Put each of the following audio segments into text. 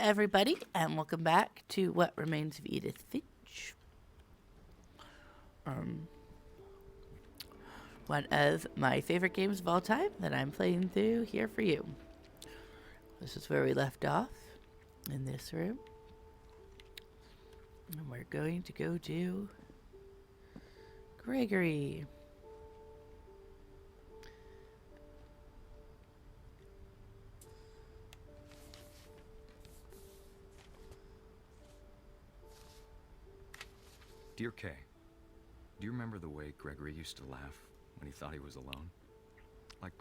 everybody, and welcome back to What Remains of Edith Finch. One of my favorite games of all time that I'm playing through here for you. This is where we left off, in this room. And we're going to go to Gregory. Dear Kay, do you remember the way Gregory used to laugh when he thought he was alone? Like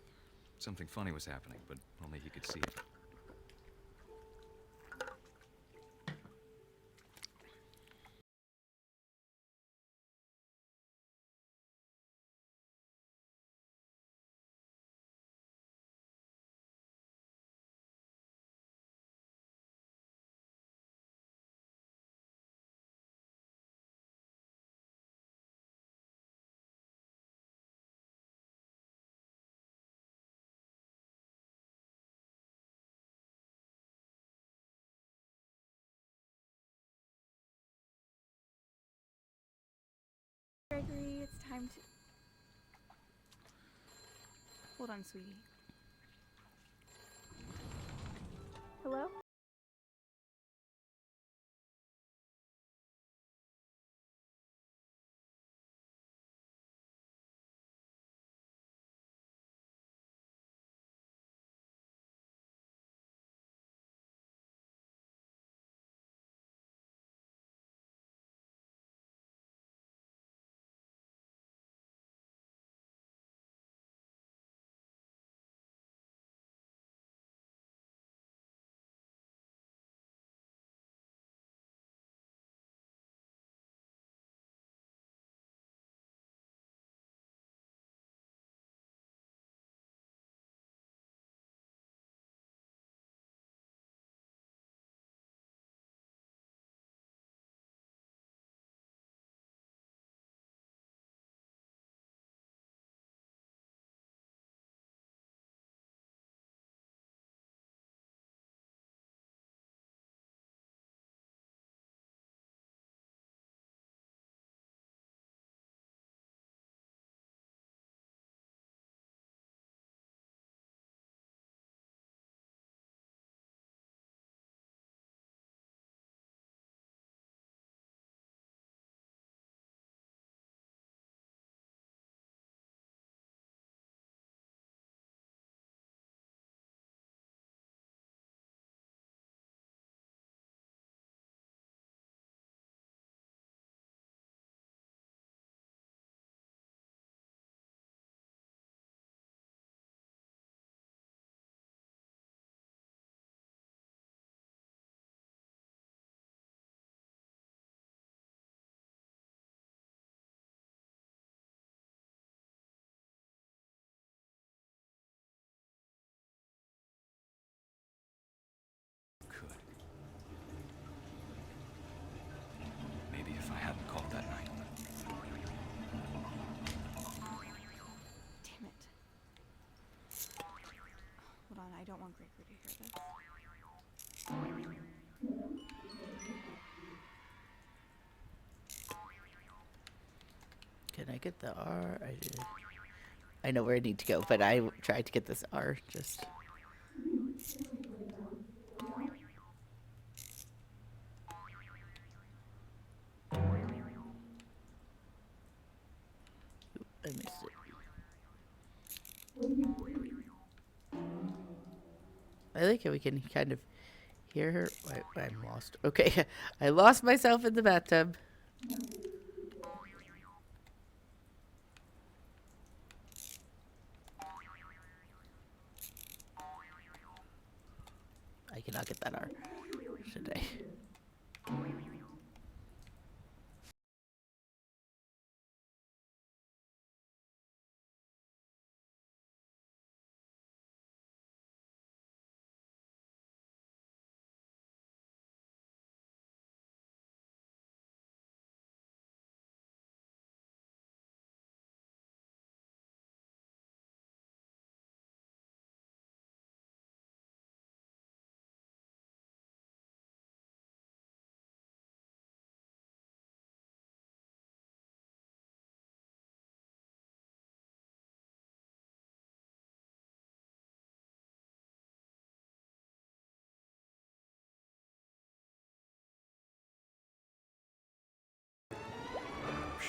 something funny was happening, but only he could see it. Gregory, it's time to... Hold on, sweetie. Hello? Could. Maybe if I hadn't called that night. Damn it. Hold on, I don't want Gregory to hear this. Can I get the R? I know where I need to go, but I tried to get this R just... I missed it. I like how we can kind of hear her. I'm lost. Okay, I lost myself in the bathtub. I cannot get that R. Should I?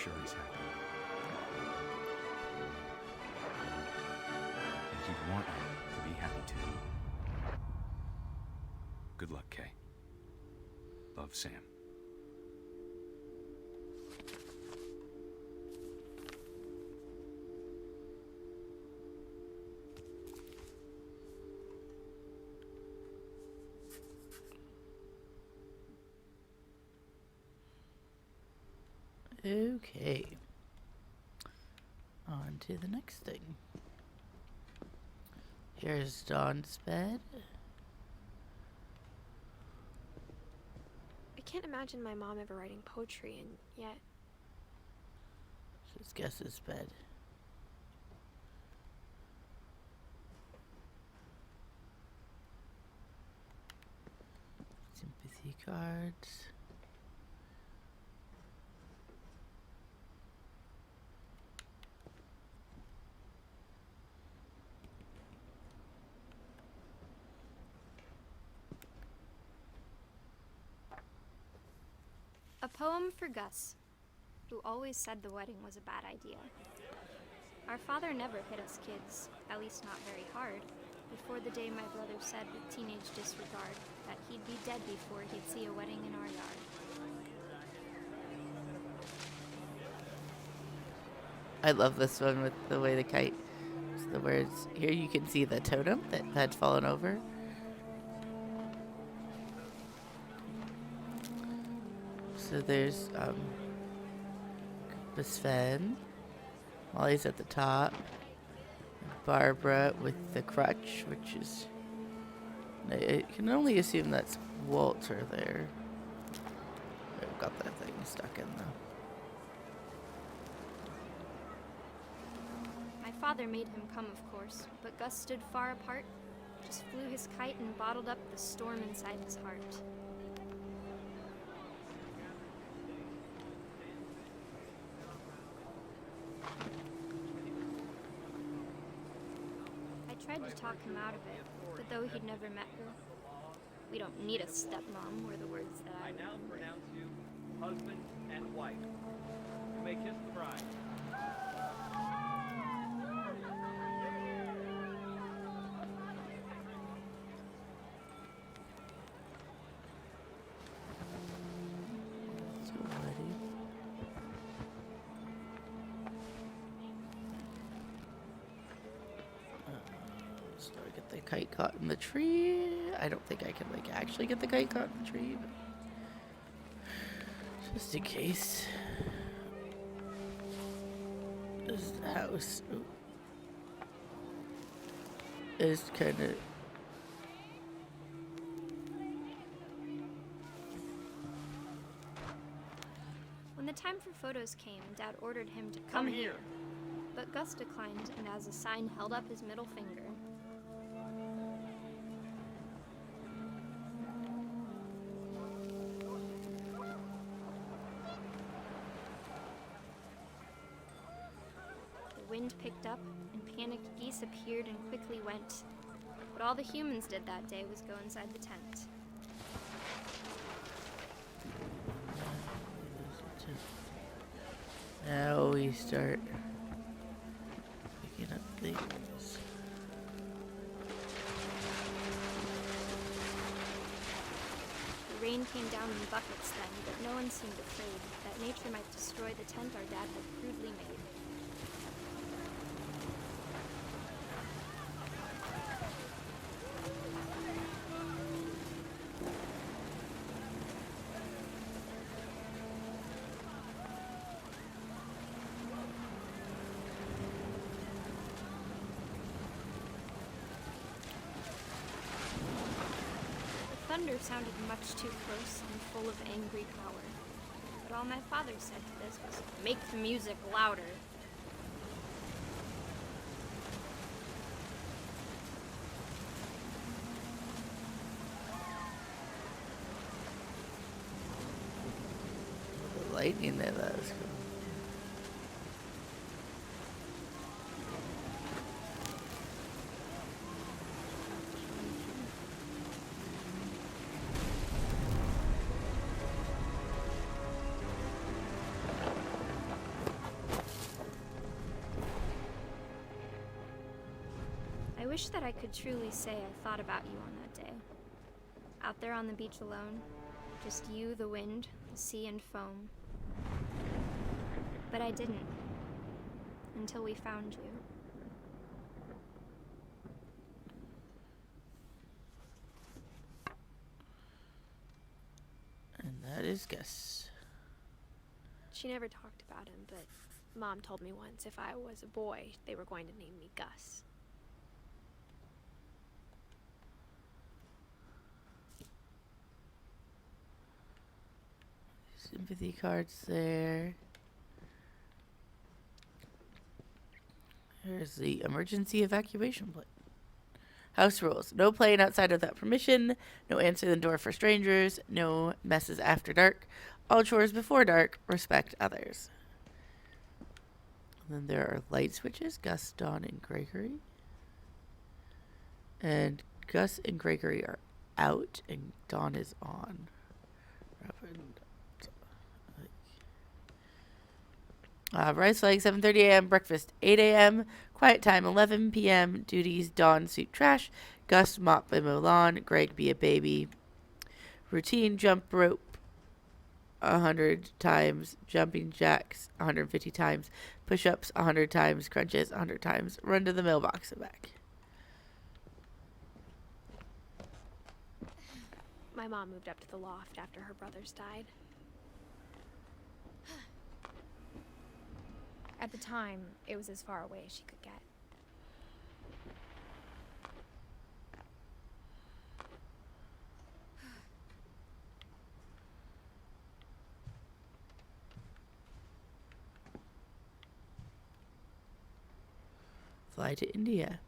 sure he's happy. And he'd want you to be happy too. Good luck, Kay. Love, Sam. Okay. On to the next thing. Here's Dawn's bed. I can't imagine my mom ever writing poetry, and yet This is Gus's bed. Sympathy cards. A poem for Gus, who always said the wedding was a bad idea. Our father never hit us kids, at least not very hard, before the day my brother said with teenage disregard that he'd be dead before he'd see a wedding in our yard. I love this one with the way the kite, the words. Here you can see the totem that had fallen over. So there's Sven. Molly's at the top. Barbara with the crutch, which is... I can only assume that's Walter there. I've got that thing stuck in though. My father made him come, of course, but Gus stood far apart, just flew his kite and bottled up the storm inside his heart. I tried to talk him out of it, but though he'd never met her, we don't need a stepmom were the words that I now remembered. pronounce you husband and wife. You may kiss the bride. So ready. So I get the kite caught in the tree. I don't think I can actually get the kite caught in the tree, but just in case. This is the house. Ooh. It's kind of... When the time for photos came, Dad ordered him to come here. But Gus declined and as a sign held up his middle finger. The wind picked up and panicked geese appeared and quickly went. But all the humans did that day was go inside the tent. Now we start picking up things. The rain came down in buckets then, but no one seemed afraid that nature might destroy the tent our dad had crudely made. The thunder sounded much too close and full of angry power. But all my father said to this was, "Make the music louder." The lightning there, that was cool. wish that I could truly say I thought about you on that day. Out there on the beach alone, just you, the wind, the sea, and foam. But I didn't. Until we found you. And that is Gus. She never talked about him, but Mom told me once if I was a boy, they were going to name me Gus. Sympathy cards there. Here's the emergency evacuation plan. House rules. No playing outside without permission. No answering the door for strangers. No messes after dark. All chores before dark. Respect others. And then there are light switches. Gus, Dawn, and Gregory. And Gus and Gregory are out, and Dawn is on. Rice flag, 7:30 a.m. Breakfast, 8 a.m. Quiet time, 11 p.m. Duties, Dawn, sweep trash. Gus, mop and mow lawn. Greg, be a baby. Routine, jump rope 100 times. Jumping jacks 150 times. Push-ups 100 times. Crunches 100 times. Run to the mailbox and back. My mom moved up to the loft after her brothers died. At the time, it was as far away as she could get. Fly to India.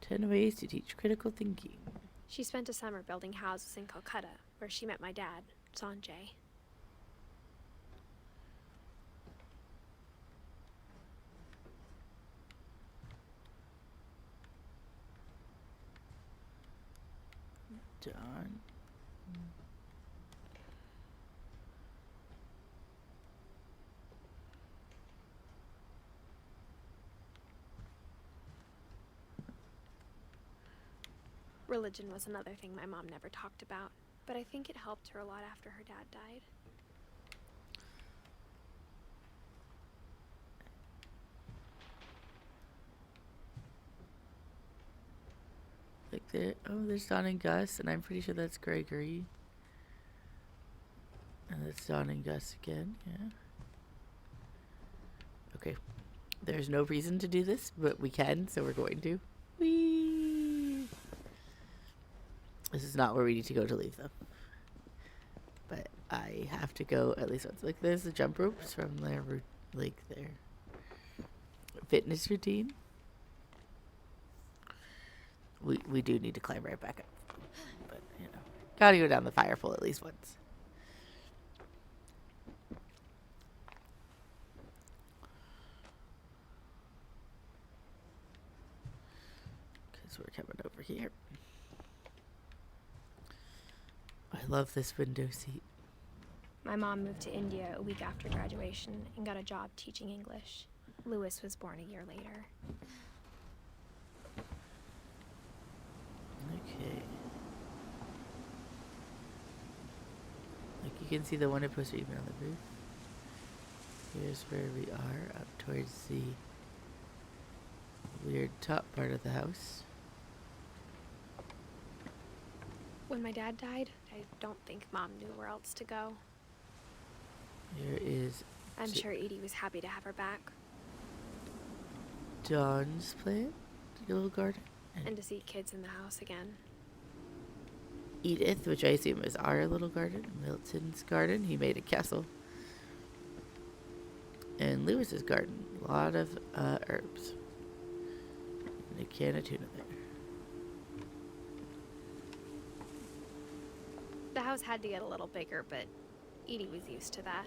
10 ways to teach critical thinking. She spent a summer building houses in Calcutta, where she met my dad, Sanjay. Dawn. Religion was another thing my mom never talked about, but I think it helped her a lot after her dad died. Like there, oh, there's Dawn and Gus, and I'm pretty sure that's Gregory. And that's Dawn and Gus again, yeah. Okay. There's no reason to do this, but we can, so we're going to. Whee! This is not where we need to go to leave, though. But I have to go at least once. Like, there's the jump ropes from their, like, their fitness routine. We do need to climb right back up. But, you know, gotta go down the fire pole at least once. Because we're coming over here. I love this window seat. My mom moved to India a week after graduation and got a job teaching English. Louis was born a year later. Okay. Like you can see the one I posted even on the roof. Here's where we are, up towards the weird top part of the house. When my dad died, I don't think Mom knew where else to go. Here is I'm sure Edie was happy to have her back. Dawn's plant, the little garden. And to see kids in the house again. Edith, which I assume is our little garden. Milton's garden. He made a castle. And Lewis's garden. A lot of herbs. And a can of tuna there. The house had to get a little bigger, but Edie was used to that.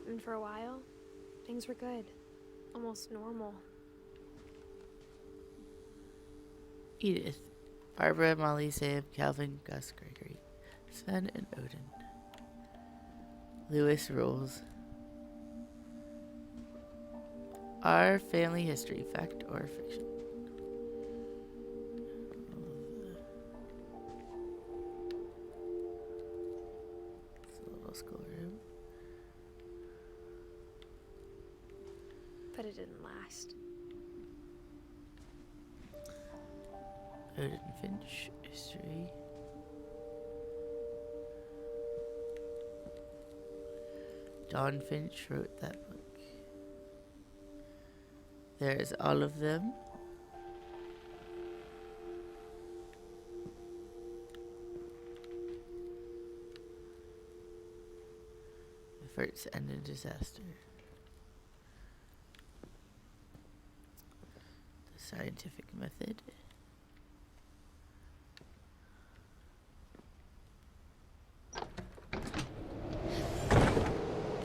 And for a while, things were good. Almost normal. Edith, Barbara, Molly, Sam, Calvin, Gus, Gregory, Sven, and Odin. Lewis rules. Our family history, fact or fiction? It's a little schoolroom. But it didn't last. Odin Finch, history. Don Finch wrote that book. There's all of them. Efforts end in disaster. The scientific method.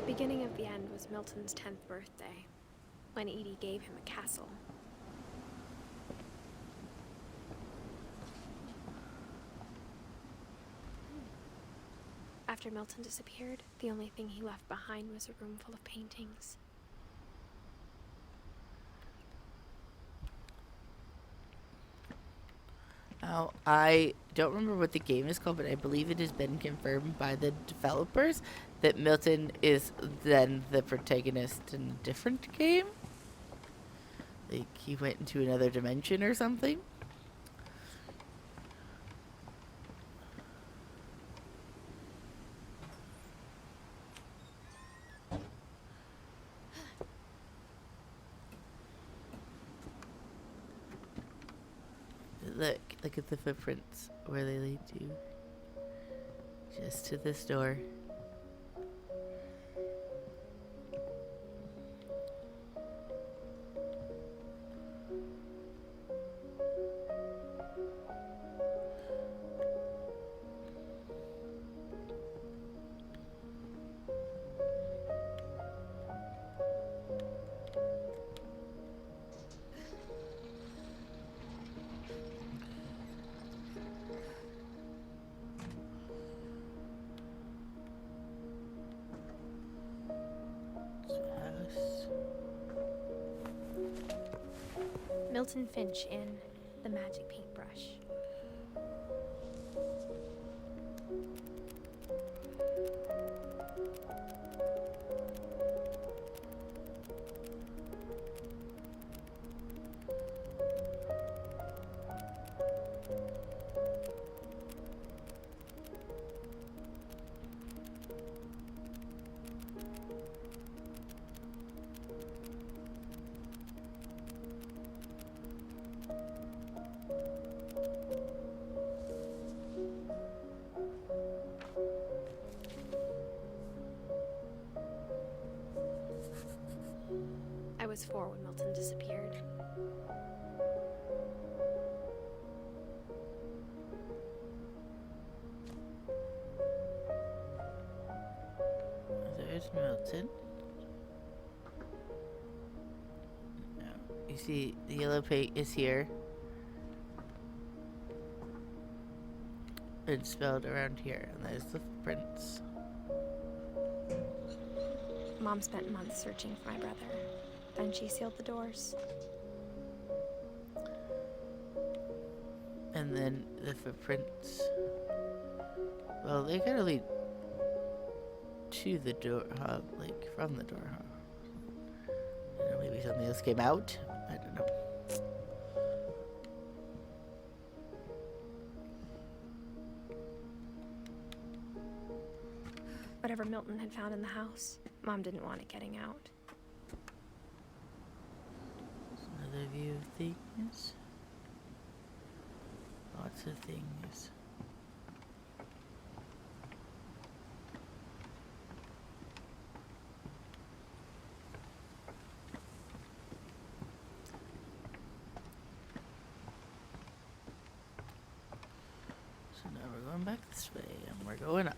The beginning of the end was Milton's 10th birthday, when Edie gave him a castle. After Milton disappeared, the only thing he left behind was a room full of paintings. Now, I don't remember what the game is called, but I believe it has been confirmed by the developers that Milton is then the protagonist in a different game. Like, he went into another dimension or something. Look at the footprints where they lead you. Just to this door. Milton Finch in The Magic Paintbrush. I was 4 when Milton disappeared. There's Milton. Now, you see the yellow paint is here. It's spelled around here, and there's the footprints. Mom spent months searching for my brother. Then she sealed the doors. And then the footprints. Well, they gotta lead to the door, huh? Like, from the door, huh? I don't know, maybe something else came out? I don't know. Whatever Milton had found in the house, Mom didn't want it getting out. Another view of things. Lots of things. So now we're going back this way, and we're going up.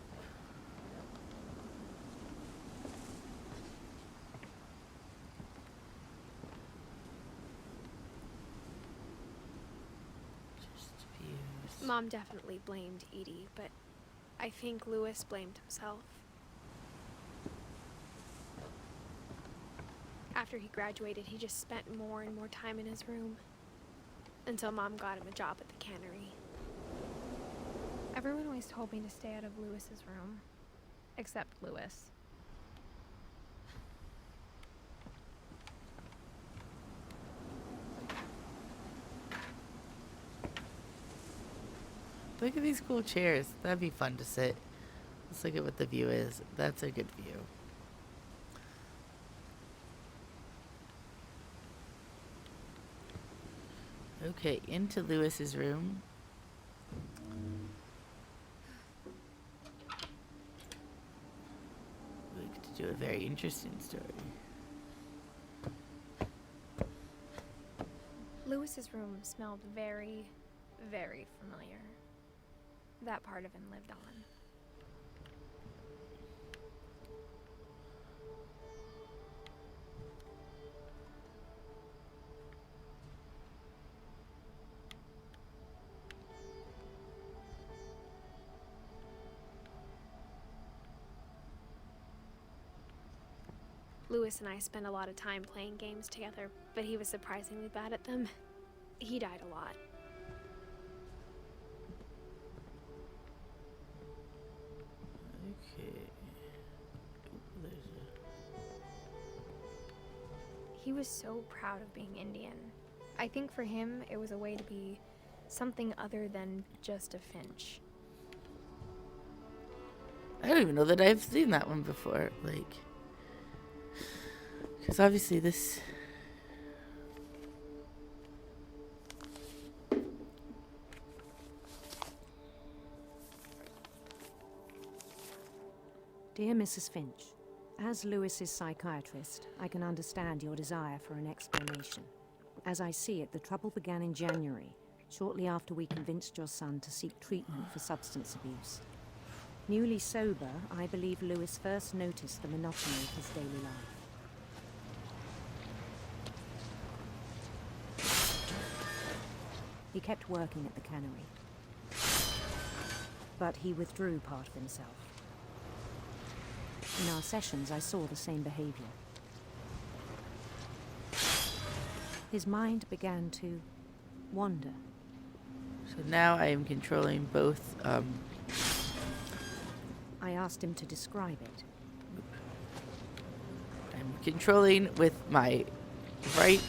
Just views. Mom definitely blamed Edie, but I think Lewis blamed himself. After he graduated, he just spent more and more time in his room. Until Mom got him a job at the cannery. Everyone always told me to stay out of Lewis's room. Except Lewis. Look at these cool chairs. That'd be fun to sit. Let's look at what the view is. That's a good view. Okay, into Lewis's room. We get to do a very interesting story. Lewis's room smelled very, very familiar. That part of him lived on. Lewis and I spent a lot of time playing games together, but he was surprisingly bad at them. He died a lot. Okay. There's He was so proud of being Indian. I think for him, it was a way to be something other than just a Finch. I don't even know that I've seen that one before. Like, because obviously this. Dear Mrs. Finch, as Lewis's psychiatrist, I can understand your desire for an explanation. As I see it, the trouble began in January, shortly after we convinced your son to seek treatment for substance abuse. Newly sober, I believe Lewis first noticed the monotony of his daily life. He kept working at the cannery, but he withdrew part of himself. In our sessions, I saw the same behavior. His mind began to wander. So now I am controlling both. I asked him to describe it. I'm controlling with my right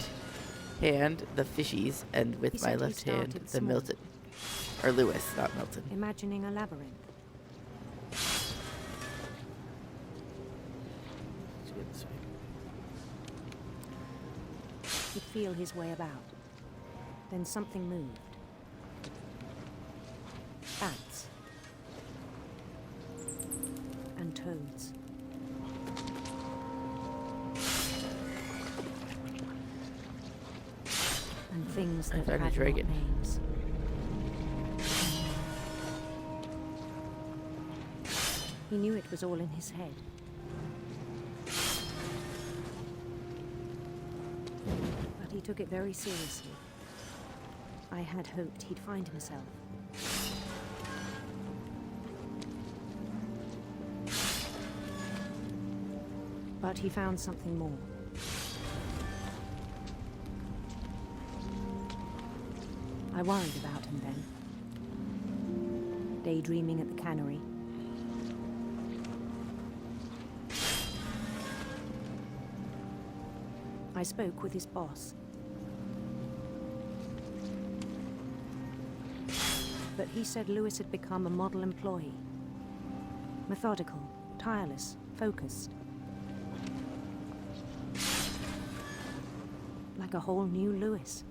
hand the fishies, and He with my said he left hand started the small. Milton. Or Lewis, not Milton. Imagining a labyrinth. Let's go this way. He'd feel his way about. Then something moved. Bats. And toads. And things I that found a had dragon. not names. He knew it was all in his head. But he took it very seriously. I had hoped he'd find himself. But he found something more. I worried about him then. Daydreaming at the cannery. I spoke with his boss. But he said Lewis had become a model employee. Methodical, tireless, focused. Like a whole new Lewis.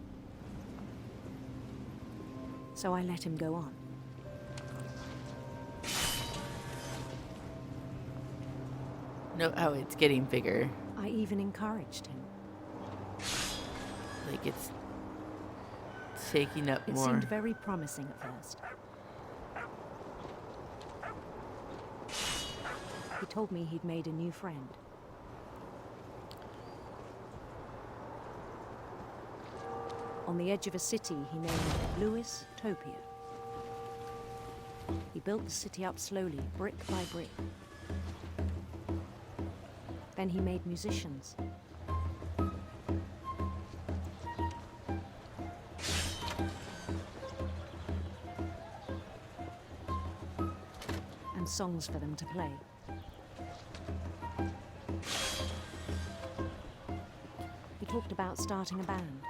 So I let him go on. Note how it's getting bigger. I even encouraged him. Like it's taking up It more. seemed very promising at first. He told me he'd made a new friend. On the edge of a city he named Lewis Topia. He built the city up slowly, brick by brick. Then he made musicians. And songs for them to play. He talked about starting a band.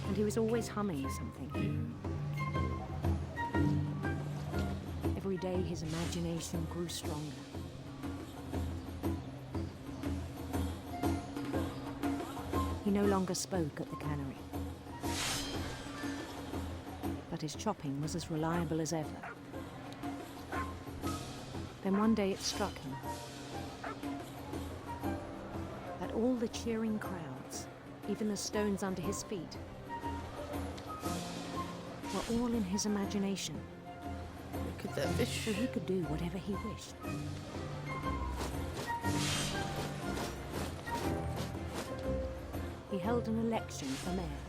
And he was always humming something. Every day his imagination grew stronger. He no longer spoke at the cannery. But his chopping was as reliable as ever. Then one day it struck him that all the cheering crowds, even the stones under his feet, were all in his imagination. Look at that fish. So he could do whatever he wished. He held an election for mayor.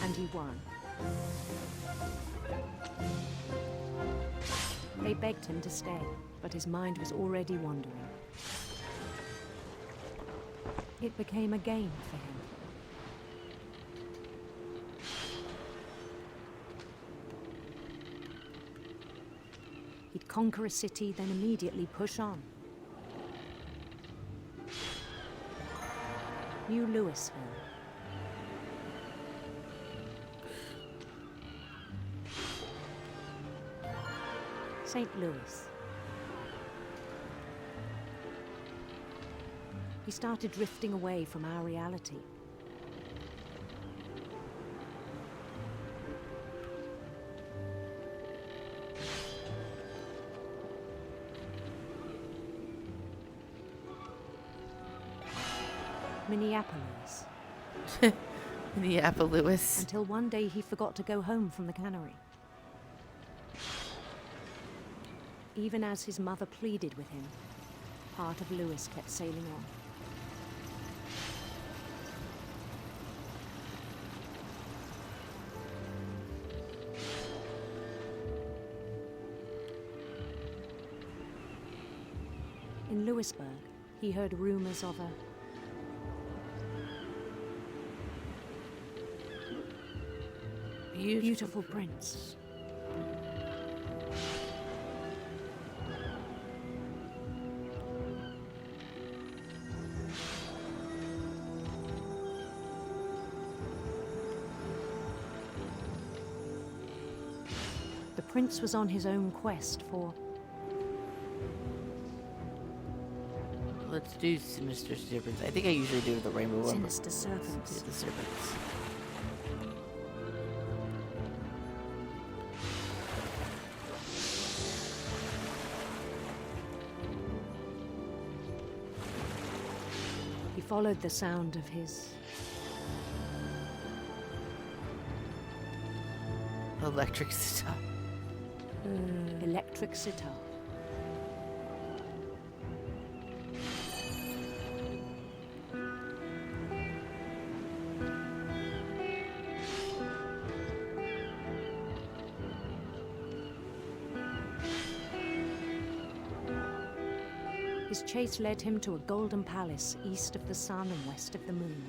And he won. They begged him to stay, but his mind was already wandering. It became a game for him. He'd conquer a city, then immediately push on. New Louisville. St. Louis. He started drifting away from our reality. Minneapolis. Minneapolis. Until one day he forgot to go home from the cannery. Even as his mother pleaded with him, part of Louis kept sailing on. In Louisburg, he heard rumors of a beautiful prince. The prince was on his own quest for... Let's do Sinister Serpents. I think I usually do the rainbow one. Sinister serpents. Let's do the serpents. He followed the sound of his... Electric sitar. electric sitar. His chase led him to a golden palace east of the sun and west of the moon.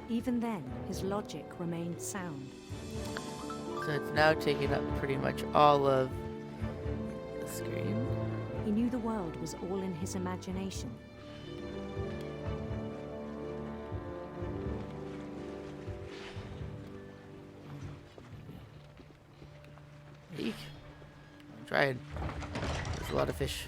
Even then, his logic remained sound. So it's now taking up pretty much all of the screen. He knew the world was all in his imagination. Eek. I'm trying. There's a lot of fish.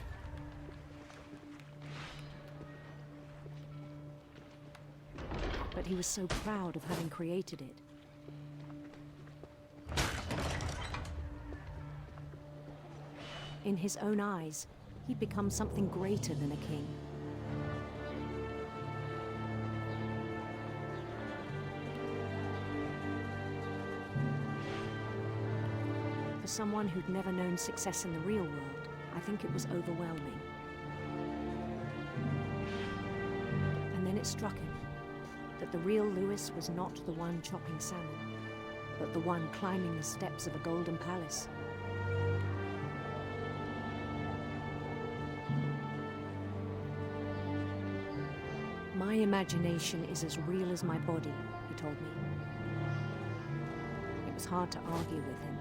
But he was so proud of having created it. In his own eyes, he'd become something greater than a king. For someone who'd never known success in the real world, I think it was overwhelming. it struck him that the real Lewis was not the one chopping salmon, but the one climbing the steps of a golden palace. My imagination is as real as my body, he told me. It was hard to argue with him.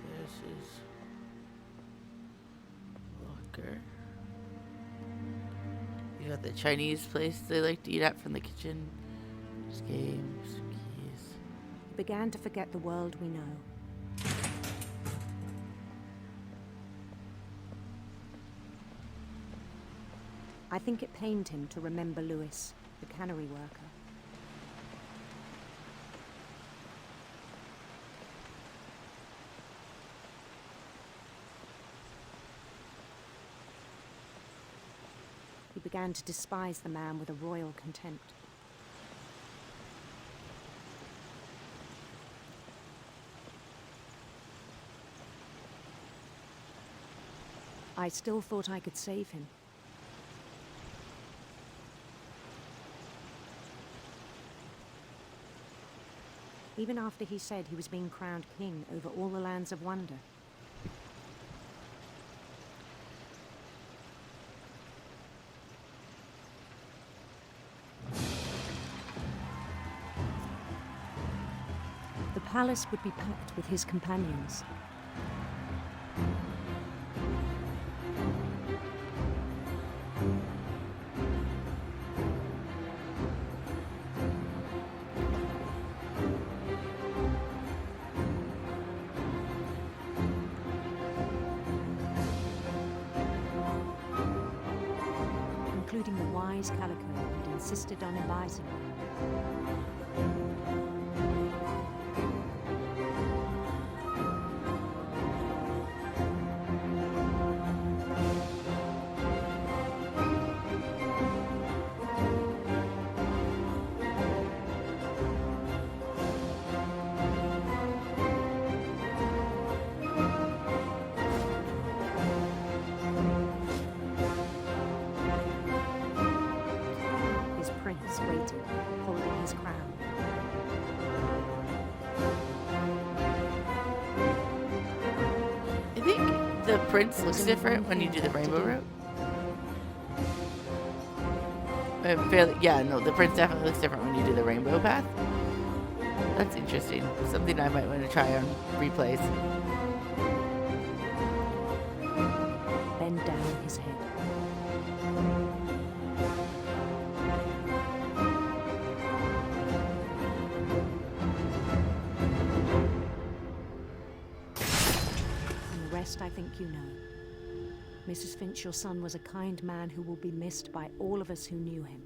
This is locker. You got the Chinese place they like to eat at from the kitchen. There's games, keys. He began to forget the world we know. I think it pained him to remember Lewis, the cannery worker. He began to despise the man with a royal contempt. I still thought I could save him. Even after he said he was being crowned king over all the lands of wonder. The palace would be packed with his companions. Including the wise Calico who had insisted on advising him. His prince waited, holding his crown. I think the prince looks different when you do the rainbow route. Yeah, no, the prince definitely looks different when you do the rainbow path. That's interesting. Something I might want to try on replays. Bend down his head. And the rest I think you know. Mrs. Finch, your son was a kind man who will be missed by all of us who knew him.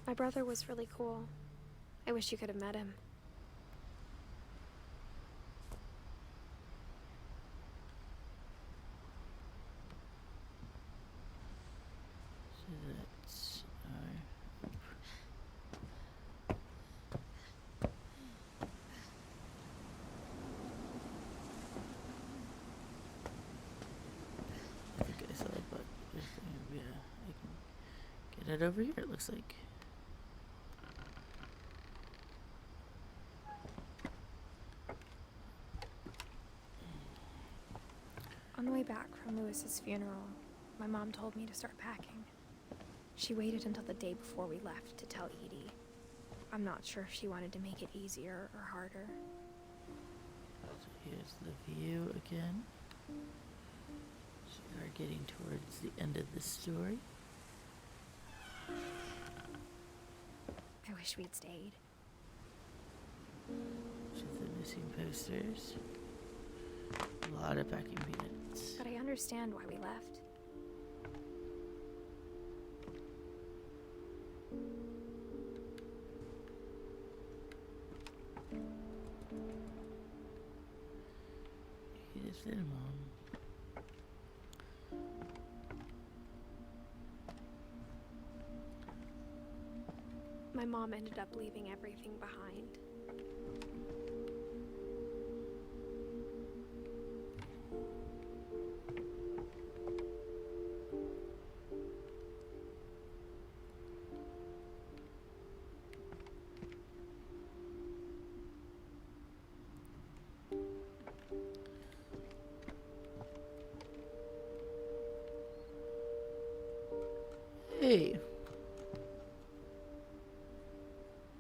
My brother was really cool. I wish you could have met him. So that's I think I saw it, but yeah, I can get it over here, it looks like. On the way back from Lewis's funeral, my mom told me to start packing. She waited until the day before we left to tell Edie. I'm not sure if she wanted to make it easier or harder. So here's the view again. So we are getting towards the end of the story. I wish we'd stayed. So the missing posters. A lot of packing peanuts. But I understand why we left. Cinnamon. My mom ended up leaving everything behind. Hey.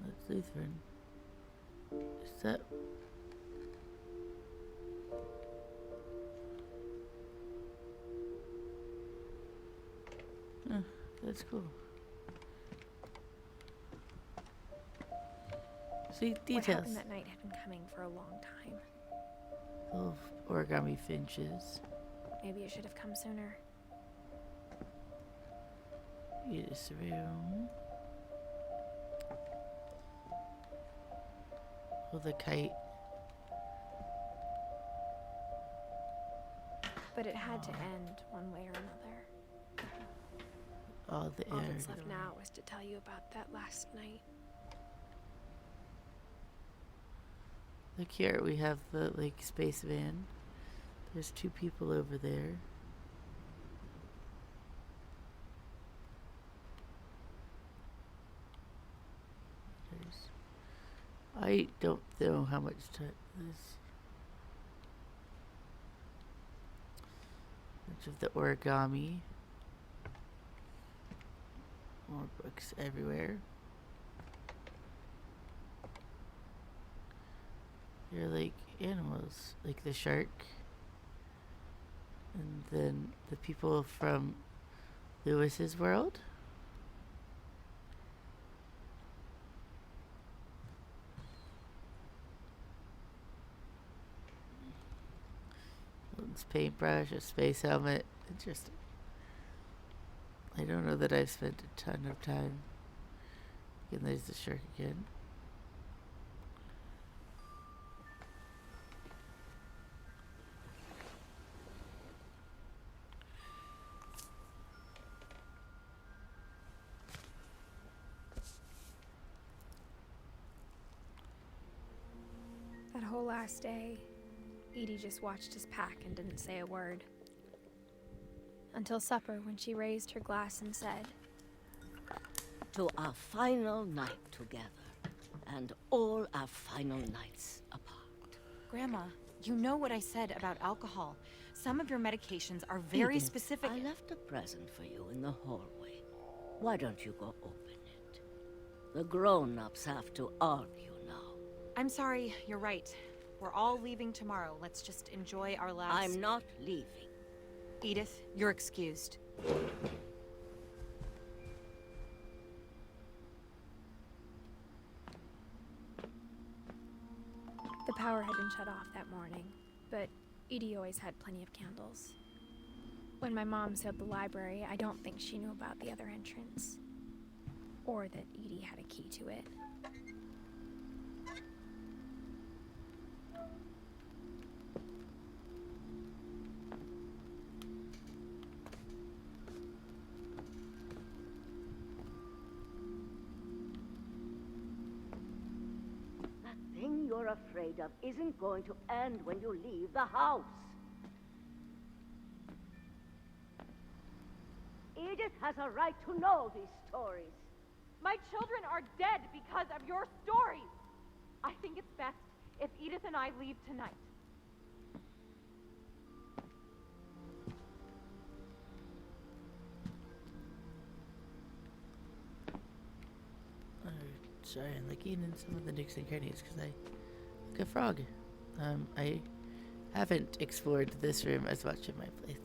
That's Lutheran. Is that... Huh, that's cool. See, What details. happened that night had been coming for a long time. Little origami finches. Maybe it should have come sooner. Edith's room. Oh, the kite. But it had to end one way or another. All the All air. that's left now was to tell you about that last night. Look here, we have the like space van. There's 2 people over there. I don't know how much time this. Much of the origami. More books everywhere. They're like animals, like the shark. And then the people from Lewis's world. It's paintbrush, a space helmet. Interesting. I don't know that I've spent a ton of time. And there's the shark again. That whole last day, Edie just watched us pack and didn't say a word. Until supper, when she raised her glass and said, To our final night together, and all our final nights apart. Grandma, you know what I said about alcohol. Some of your medications are very Edith, specific. I left a present for you in the hallway. Why don't you go open it? The grown-ups have to argue now. I'm sorry, you're right. We're all leaving tomorrow. Let's just enjoy our last... I'm not leaving. Edith, you're excused. the power had been shut off that morning, but Edie always had plenty of candles. When my mom sealed the library, I don't think she knew about the other entrance. Or that Edie had a key to it. That thing you're afraid of isn't going to end when you leave the house. Edith has a right to know these stories. My children are dead because of your stories. I think it's best if Edith and I leave tonight. Sorry, I'm looking in some of the nooks and crannies because I like a frog. I haven't explored this room as much in my playthroughs.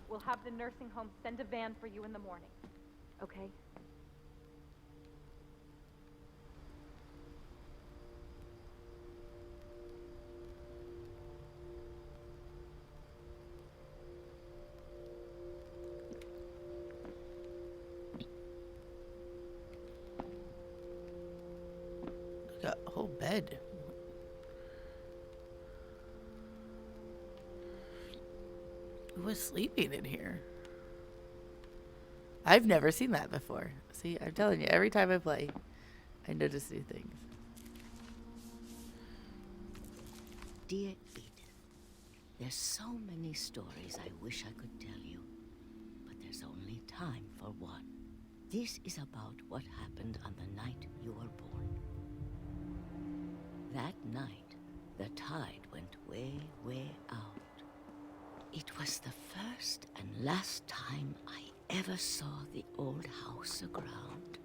We'll have the nursing home send a van for you in the morning. Okay? Got a whole bed. Who was sleeping in here? I've never seen that before. See, I'm telling you, every time I play, I notice new things. Dear Edith, there's so many stories I wish I could tell you, but there's only time for one. This is about what happened on the night you were born. That night, the tide went way, way out. It was the first and last time I ever saw the old house aground.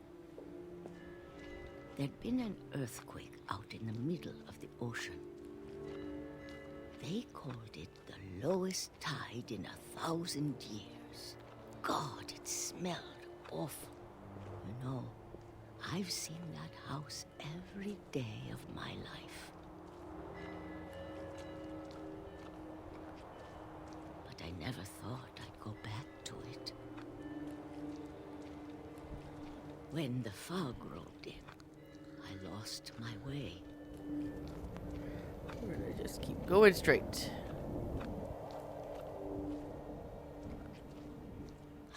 There'd been an earthquake out in the middle of the ocean. They called it the lowest tide in 1,000 years. God, it smelled awful. You know, I've seen that house every day of my life. But I never thought I'd go back to it. When the fog rolled in, I lost my way. We're gonna just keep going straight.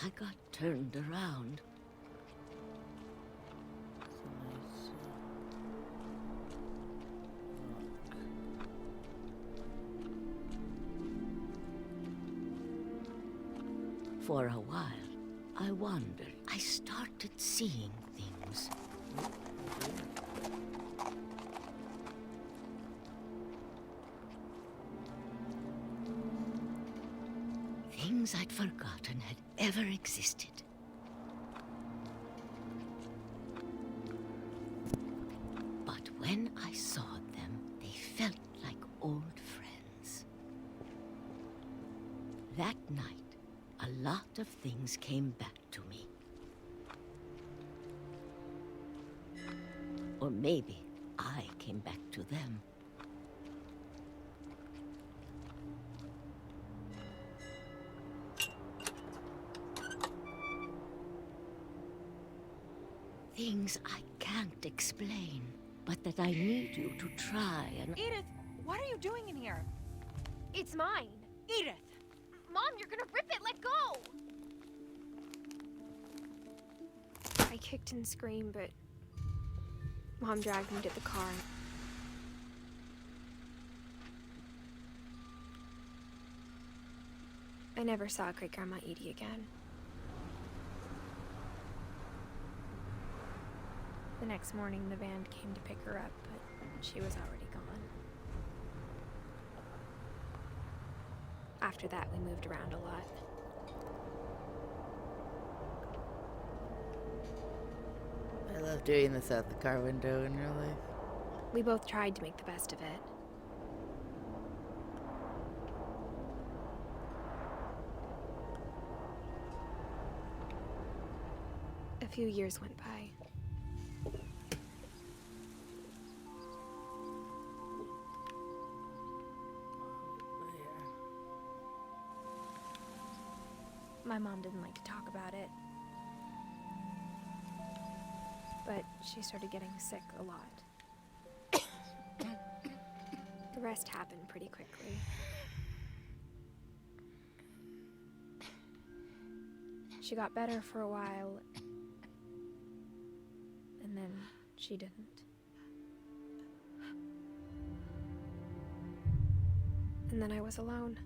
I got turned around. For a while, I wondered. I started seeing things. Things I'd forgotten had ever existed. But when I saw them, they felt like old friends. That night, a lot of things came back to me. Or maybe I came back to them. Things I can't explain, but that I need you to try and... Edith, what are you doing in here? It's mine. Edith! Mom, you're gonna rip it. Let go. I kicked and screamed, but Mom dragged me to the car. I never saw Great Grandma Edie again. The next morning, the van came to pick her up, but she was already gone. After that, we moved around a lot. I love doing this out the car window in real life. We both tried to make the best of it. A few years went by. My mom didn't like to talk about it, but she started getting sick a lot. The rest happened pretty quickly. She got better for a while, and then she didn't. And then I was alone.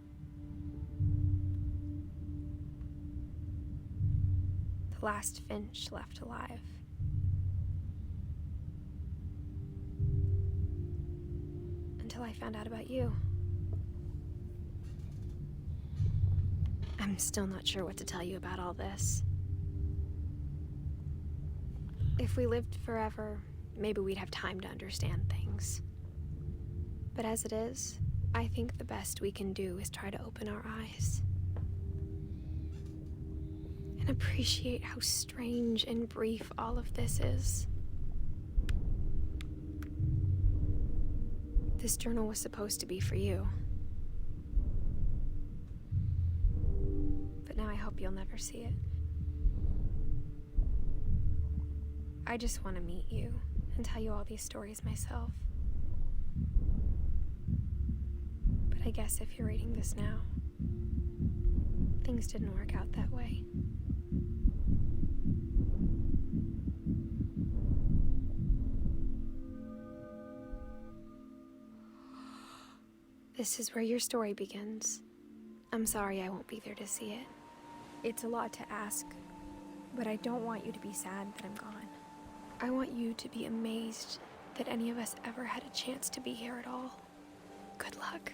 The last Finch left alive. Until I found out about you. I'm still not sure what to tell you about all this. If we lived forever, maybe we'd have time to understand things. But as it is, I think the best we can do is try to open our eyes. And appreciate how strange and brief all of this is. This journal was supposed to be for you. But now I hope you'll never see it. I just want to meet you and tell you all these stories myself. But I guess if you're reading this now, things didn't work out that way. This is where your story begins. I'm sorry I won't be there to see it. It's a lot to ask, but I don't want you to be sad that I'm gone. I want you to be amazed that any of us ever had a chance to be here at all. Good luck.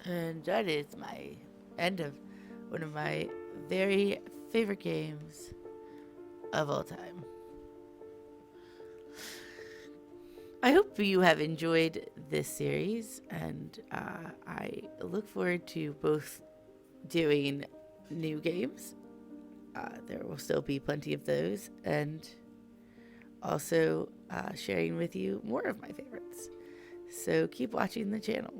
And that is my end of one of my very favorite games of all time. I hope you have enjoyed this series, and I look forward to both doing new games. There will still be plenty of those, and also sharing with you more of my favorites. So keep watching the channel.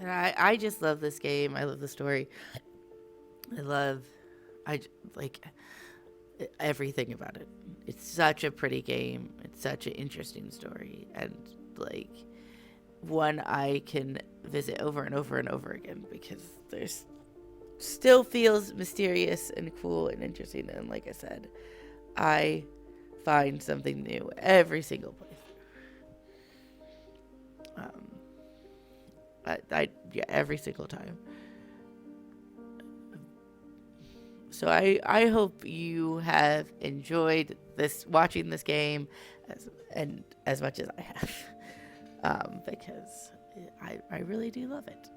And I just love this game. I love the story. I like everything about it. It's such a pretty game. It's such an interesting story. And like one I can visit over and over and over again because there's still feels mysterious and cool and interesting. And like I said, I find something new every single playthrough. Yeah, every single time. So I hope you have enjoyed watching this game as much as I have, because I really do love it,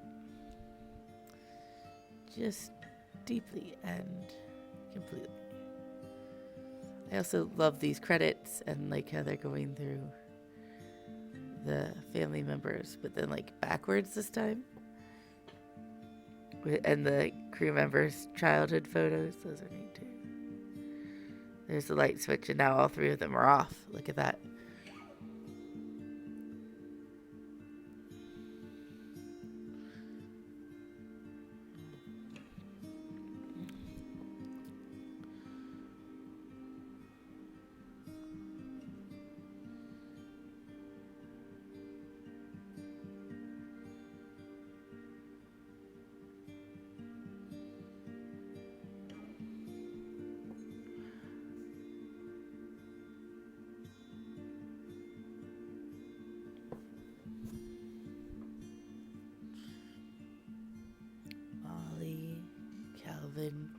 just deeply and completely. I also love these credits and like how they're going through the family members, but then like backwards this time, and the crew members' childhood photos. Those are neat too. There's the light switch, and now all three of them are off. Look at that. Calvin.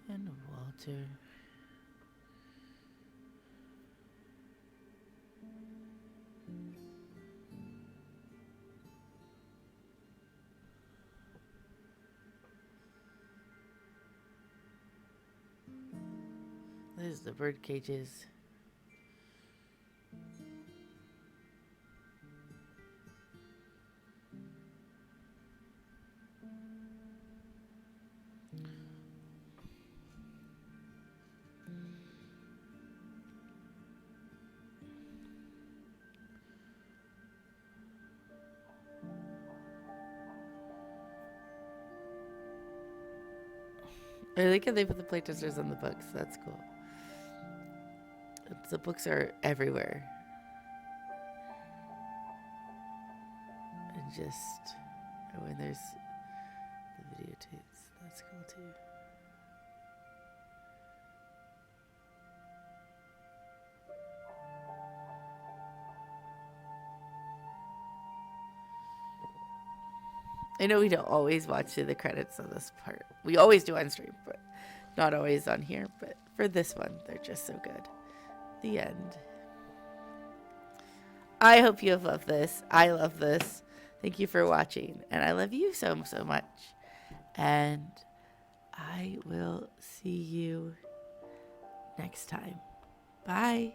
And Walter. There's the bird cages. I like how they put the playtesters on the books. That's cool. The books are everywhere. And just when there's the videotapes, that's cool too. I know we don't always watch through the credits on this part. We always do on stream, but not always on here. But for this one, they're just so good. The end. I hope you have loved this. I love this. Thank you for watching. And I love you so, so much. And I will see you next time. Bye.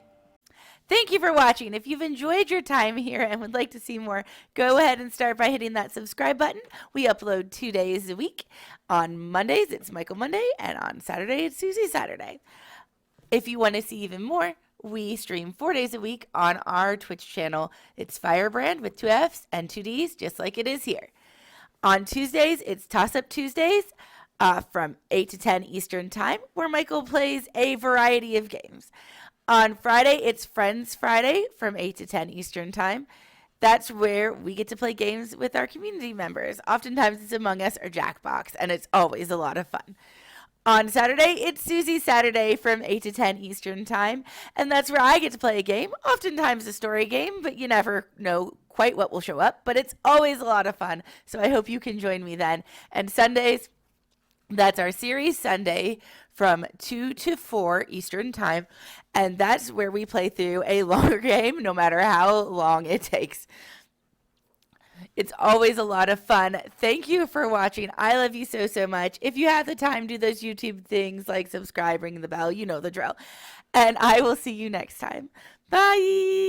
Thank you for watching. If you've enjoyed your time here and would like to see more, go ahead and start by hitting that subscribe button. We upload 2 days a week. On Mondays, it's Michael Monday, and on Saturday, it's Suzi Saturday. If you want to see even more, we stream 4 days a week on our Twitch channel. It's Firebrand with 2 F's and 2 D's, just like it is here. On Tuesdays, it's Toss Up Tuesdays from 8 to 10 Eastern Time, where Michael plays a variety of games. On Friday, it's Friends Friday from 8 to 10 Eastern Time. That's where we get to play games with our community members. Oftentimes it's Among Us or Jackbox, and it's always a lot of fun. On Saturday, it's Suzi Saturday from 8 to 10 Eastern Time, and that's where I get to play a game, oftentimes a story game, but you never know quite what will show up, but it's always a lot of fun, so I hope you can join me then. And Sundays, that's our series Sunday from 2 to 4 Eastern Time, and that's where we play through a longer game, no matter how long it takes. It's always a lot of fun. Thank you for watching. I love you so, so much. If you have the time, do those YouTube things like subscribe, ring the bell. You know the drill. And I will see you next time. Bye.